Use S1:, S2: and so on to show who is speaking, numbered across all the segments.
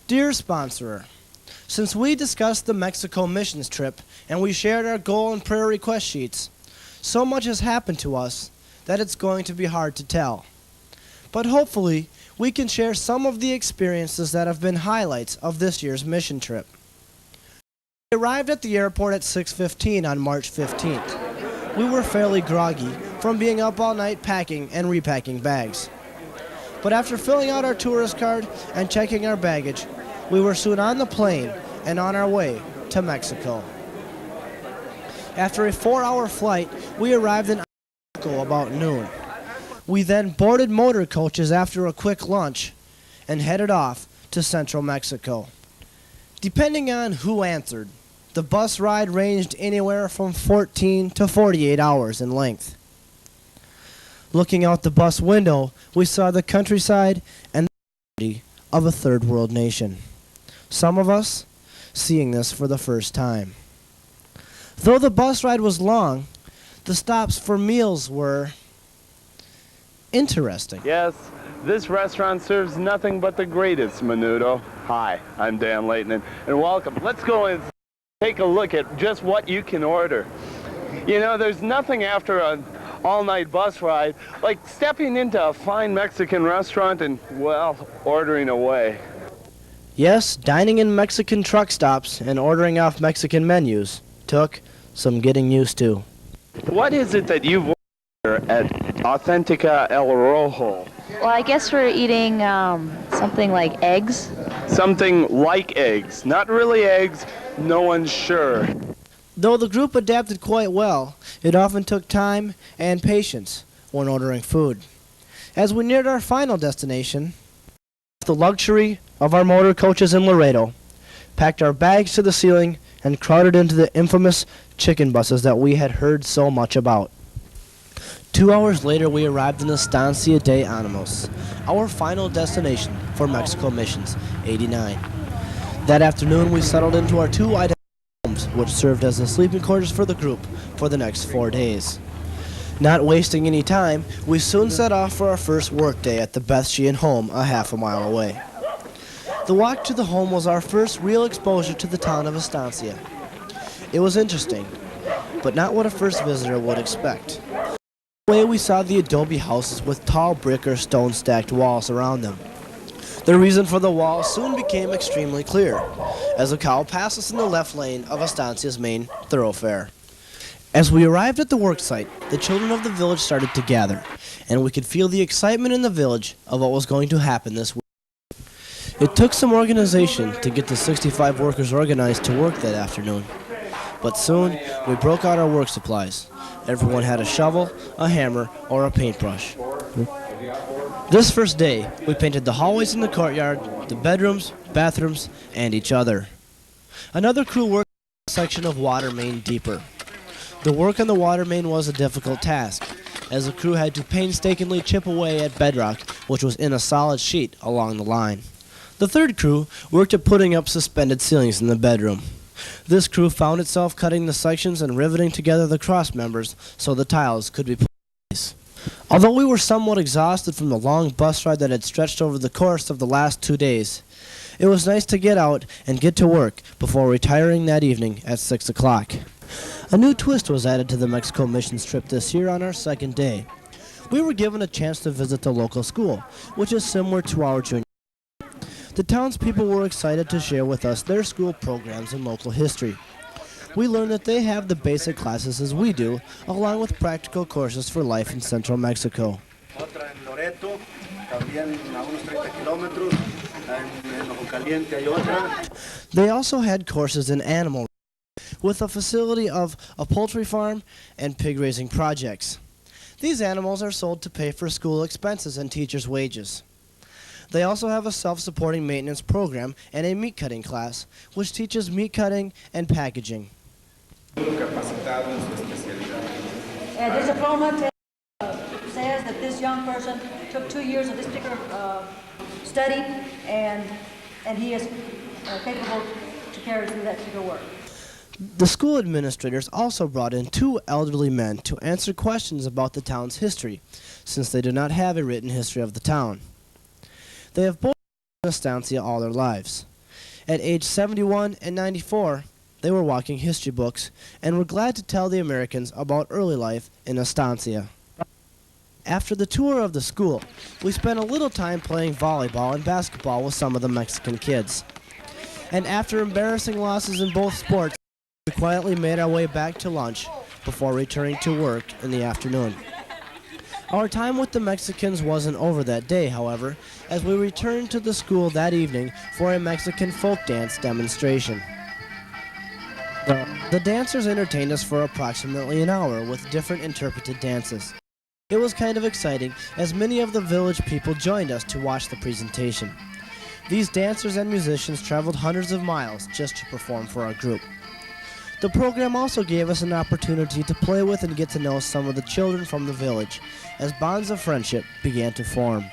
S1: Dear sponsor, since we discussed the Mexico missions trip and we shared our goal and prayer request sheets, so much has happened to us that it's going to be hard to tell. But hopefully, we can share some of the experiences that have been highlights of this year's mission trip. We arrived at the airport at 6:15 on March 15th. We were fairly groggy from being up all night packing and repacking bags. But after filling out our tourist card and checking our baggage, we were soon on the plane and on our way to Mexico. After a 4-hour flight, we arrived in Mexico about noon. We then boarded motor coaches after a quick lunch and headed off to central Mexico. Depending on who answered, the bus ride ranged anywhere from 14 to 48 hours in length. Looking out the bus window, we saw the countryside and the beauty of a third world nation. Some of us seeing this for the first time. Though the bus ride was long, the stops for meals were interesting.
S2: Yes, this restaurant serves nothing but the greatest menudo. Hi, I'm Dan Layton, and welcome. Let's go and take a look at just what you can order. You know, there's nothing after an all-night bus ride like stepping into a fine Mexican restaurant and, well, ordering away.
S1: Yes, dining in Mexican truck stops and ordering off Mexican menus took some getting used to.
S2: What is it that you've ordered at Authentica El Rojo?
S3: Well, I guess we're eating something like eggs.
S2: Something like eggs. Not really eggs, no one's sure.
S1: Though the group adapted quite well, it often took time and patience when ordering food. As we neared our final destination, the luxury of our motor coaches in Laredo, packed our bags to the ceiling, and crowded into the infamous chicken buses that we had heard so much about. 2 hours later, we arrived in Estancia de Animos, our final destination for Mexico Missions 89. That afternoon, we settled into our two identical homes, which served as the sleeping quarters for the group for the next 4 days. Not wasting any time, we soon set off for our first work day at the Beth Sheehan home a half a mile away. The walk to the home was our first real exposure to the town of Estancia. It was interesting, but not what a first visitor would expect. Way we saw the adobe houses with tall brick or stone-stacked walls around them. The reason for the wall soon became extremely clear, as a cow passed us in the left lane of Estancia's main thoroughfare. As we arrived at the worksite, the children of the village started to gather, and we could feel the excitement in the village of what was going to happen this week. It took some organization to get the 65 workers organized to work that afternoon, but soon we broke out our work supplies. Everyone had a shovel, a hammer, or a paintbrush. This first day, we painted the hallways in the courtyard, the bedrooms, bathrooms, and each other. Another crew worked on a section of water main deeper. The work on the water main was a difficult task, as the crew had to painstakingly chip away at bedrock, which was in a solid sheet along the line. The third crew worked at putting up suspended ceilings in the bedroom. This crew found itself cutting the sections and riveting together the cross members so the tiles could be put in place. Although we were somewhat exhausted from the long bus ride that had stretched over the course of the last 2 days, it was nice to get out and get to work before retiring that evening at 6 o'clock. A new twist was added to the Mexico missions trip this year on our second day. We were given a chance to visit the local school, which is similar to our junior. The townspeople were excited to share with us their school programs and local history. We learned that they have the basic classes as we do, along with practical courses for life in central Mexico. They also had courses in animal raising, with a facility of a poultry farm and pig raising projects. These animals are sold to pay for school expenses and teachers' wages. They also have a self-supporting maintenance program and a meat cutting class, which teaches meat cutting and packaging.
S4: This diploma says that this young person took 2 years of this particular study, and he is capable to carry through that particular work.
S1: The school administrators also brought in 2 elderly men to answer questions about the town's history, since they do not have a written history of the town. They have both lived in Estancia all their lives. At age 71 and 94, they were walking history books and were glad to tell the Americans about early life in Estancia. After the tour of the school, we spent a little time playing volleyball and basketball with some of the Mexican kids. And after embarrassing losses in both sports, we quietly made our way back to lunch before returning to work in the afternoon. Our time with the Mexicans wasn't over that day, however, as we returned to the school that evening for a Mexican folk dance demonstration. The dancers entertained us for approximately an hour with different interpreted dances. It was kind of exciting, as many of the village people joined us to watch the presentation. These dancers and musicians traveled hundreds of miles just to perform for our group. The program also gave us an opportunity to play with and get to know some of the children from the village, as bonds of friendship began to form.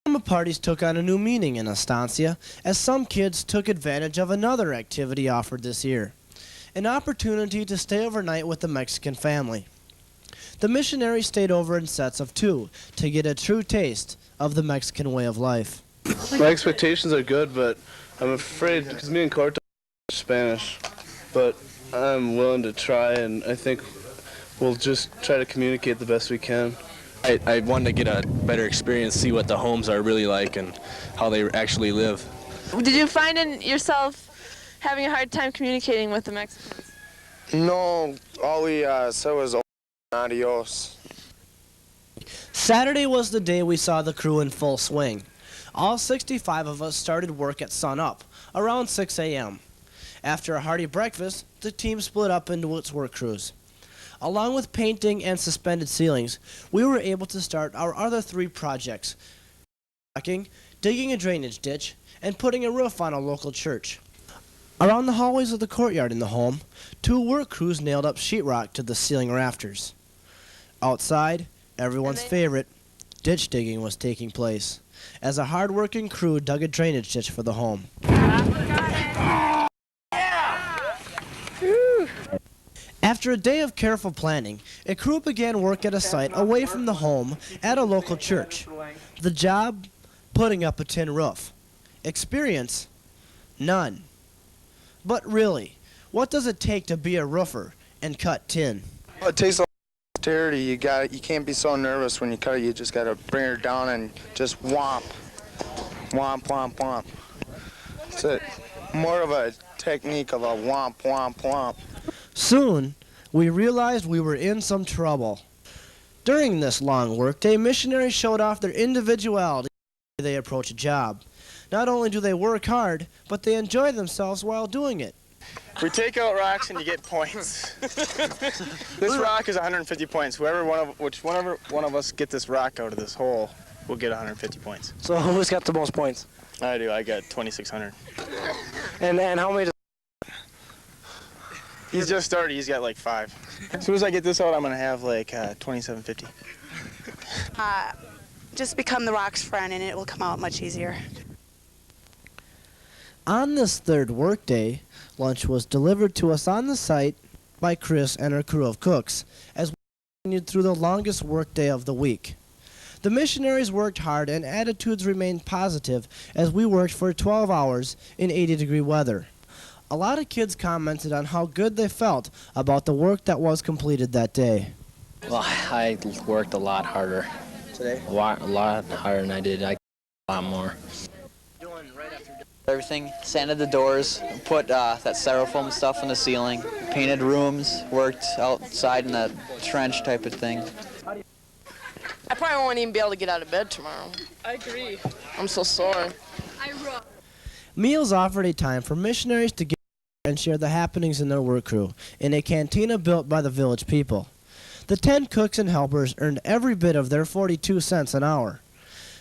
S1: Summer parties took on a new meaning in Estancia, as some kids took advantage of another activity offered this year, an opportunity to stay overnight with the Mexican family. The missionaries stayed over in sets of 2 to get a true taste of the Mexican way of life.
S5: My expectations are good, but I'm afraid, because me and Corta are Spanish, but I'm willing to try, and I think we'll just try to communicate the best we can.
S6: I wanted to get a better experience, see what the homes are really like and how they actually live.
S7: Did you find yourself having a hard time communicating with the Mexicans?
S8: No, all we said was adios.
S1: Saturday was the day we saw the crew in full swing. All 65 of us started work at sunup, around 6 a.m. After a hearty breakfast, the team split up into its work crews. Along with painting and suspended ceilings, we were able to start our other 3 projects: digging a drainage ditch, and putting a roof on a local church. Around the hallways of the courtyard in the home, 2 work crews nailed up sheetrock to the ceiling rafters. Outside, everyone's favorite, ditch digging was taking place, as a hard-working crew dug a drainage ditch for the home. After a day of careful planning, a crew began work at a site away from the home at a local church. The job? Putting up a tin roof. Experience? None. But really, what does it take to be a roofer and cut tin?
S8: Well, it takes a lot of dexterity. You can't be so nervous when you cut it. You just gotta bring her down and just whomp, whomp, whomp, whomp. It's more of a technique of a whomp, whomp, whomp.
S1: Soon, we realized we were in some trouble. During this long workday, missionaries showed off their individuality as they approach a job. Not only do they work hard, but they enjoy themselves while doing it.
S9: We take out rocks and you get points. This rock is 150 points. Whichever one of us get this rock out of this hole, we'll get 150 points.
S1: So who's got the most points?
S9: I do. I got 2,600.
S1: And how many?
S9: He's just started. He's got like 5. As soon as I get this out, I'm gonna have like 2,750.
S10: Just become the rock's friend, and it will come out much easier.
S1: On this 3rd workday, lunch was delivered to us on the site by Chris and her crew of cooks as we continued through the longest workday of the week. The missionaries worked hard and attitudes remained positive as we worked for 12 hours in 80-degree weather. A lot of kids commented on how good they felt about the work that was completed that day.
S11: Well, I worked a lot harder.
S1: Today?
S11: A lot harder than I did. I a lot more.
S12: Everything, sanded the doors, put that styrofoam stuff on the ceiling, painted rooms, worked outside in that trench type of thing.
S7: I probably won't even be able to get out of bed tomorrow. I agree. I'm so sore.
S1: Meals offered a time for missionaries to get and share the happenings in their work crew in a cantina built by the village people. The 10 cooks and helpers earned every bit of their 42 cents an hour.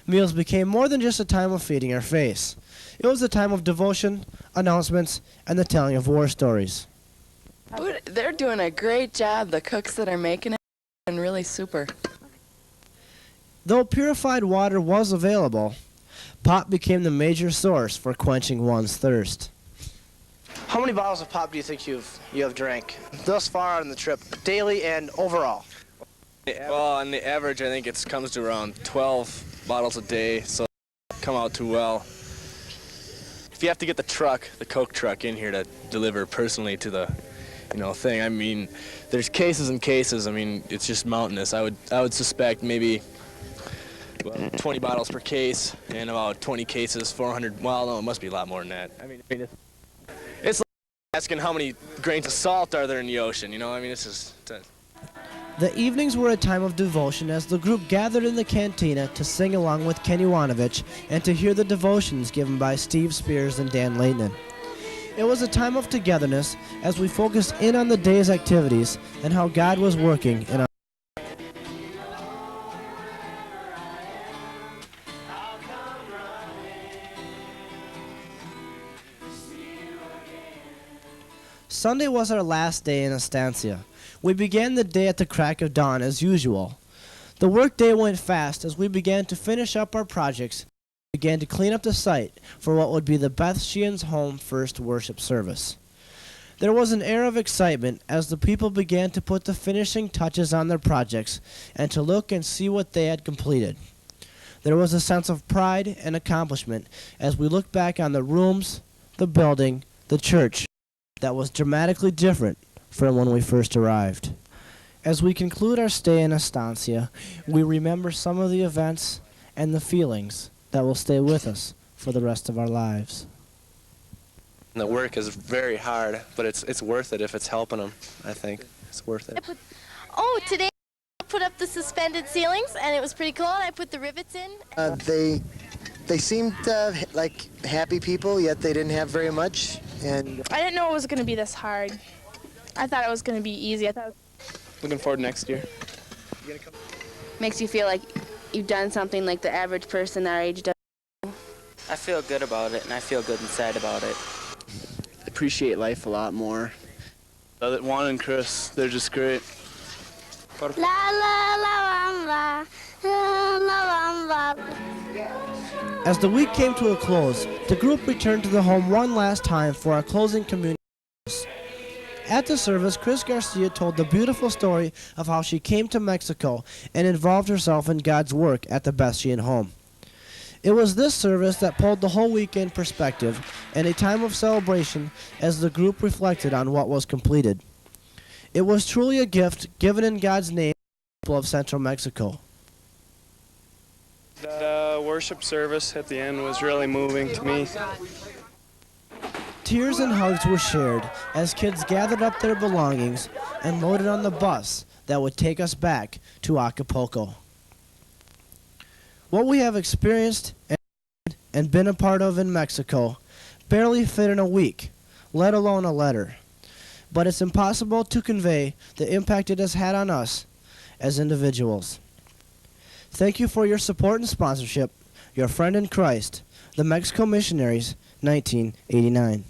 S1: Meals became more than just a time of feeding our face. It was a time of devotion, announcements, and the telling of war stories.
S7: They're doing a great job. The cooks that are making it and really super.
S1: Though purified water was available, pop became the major source for quenching one's thirst. How many bottles of pop do you think you have drank thus far on the trip, daily and overall?
S6: Well, on the average, I think it comes to around 12 bottles a day, so come out too well. if you have to get the Coke truck in here to deliver personally to the, thing, I mean, there's cases and cases. I mean, it's just mountainous. I would suspect maybe 20 bottles per case and about 20 cases, 400. Well, no, it must be a lot more than that. I mean it's like asking how many grains of salt are there in the ocean. I mean, it's just.
S1: The evenings were a time of devotion as the group gathered in the cantina to sing along with Kenny Wanovich and to hear the devotions given by Steve Spears and Dan Leitner. It was a time of togetherness as we focused in on the day's activities and how God was working in our Sunday was our last day in Estancia. We began the day at the crack of dawn as usual. The work day went fast as we began to finish up our projects, began to clean up the site for what would be the Beth Sheehan's home first worship service. There was an air of excitement as the people began to put the finishing touches on their projects and to look and see what they had completed. There was a sense of pride and accomplishment as we looked back on the rooms, the building, the church that was dramatically different from when we first arrived. As we conclude our stay in Estancia, we remember some of the events and the feelings that will stay with us for the rest of our lives.
S13: The work is very hard, but it's worth it if it's helping them, I think. It's worth it.
S14: Today I put up the suspended ceilings, and it was pretty cool, and I put the rivets in.
S15: They seemed like happy people, yet they didn't have very much. And
S16: I didn't know it was going to be this hard. I thought it was going to be easy.
S9: Looking forward to next year.
S17: Makes you feel like you've done something like the average person our age does.
S18: I feel good about it, and I feel good inside about it.
S5: Appreciate life a lot more. Juan and Chris, they're just great.
S14: La la la la la la la.
S1: As the week came to a close, the group returned to the home one last time for our closing communion service. At the service, Chris Garcia told the beautiful story of how she came to Mexico and involved herself in God's work at the Beth Sheehan home. It was this service that pulled the whole week in perspective and a time of celebration as the group reflected on what was completed. It was truly a gift given in God's name to the people of Central Mexico.
S9: The worship service at the end was really moving to me.
S1: Tears and hugs were shared as kids gathered up their belongings and loaded on the bus that would take us back to Acapulco. What we have experienced and been a part of in Mexico barely fit in a week, let alone a letter. But it's impossible to convey the impact it has had on us as individuals. Thank you for your support and sponsorship. Your friend in Christ, the Mexico Missionaries, 1989.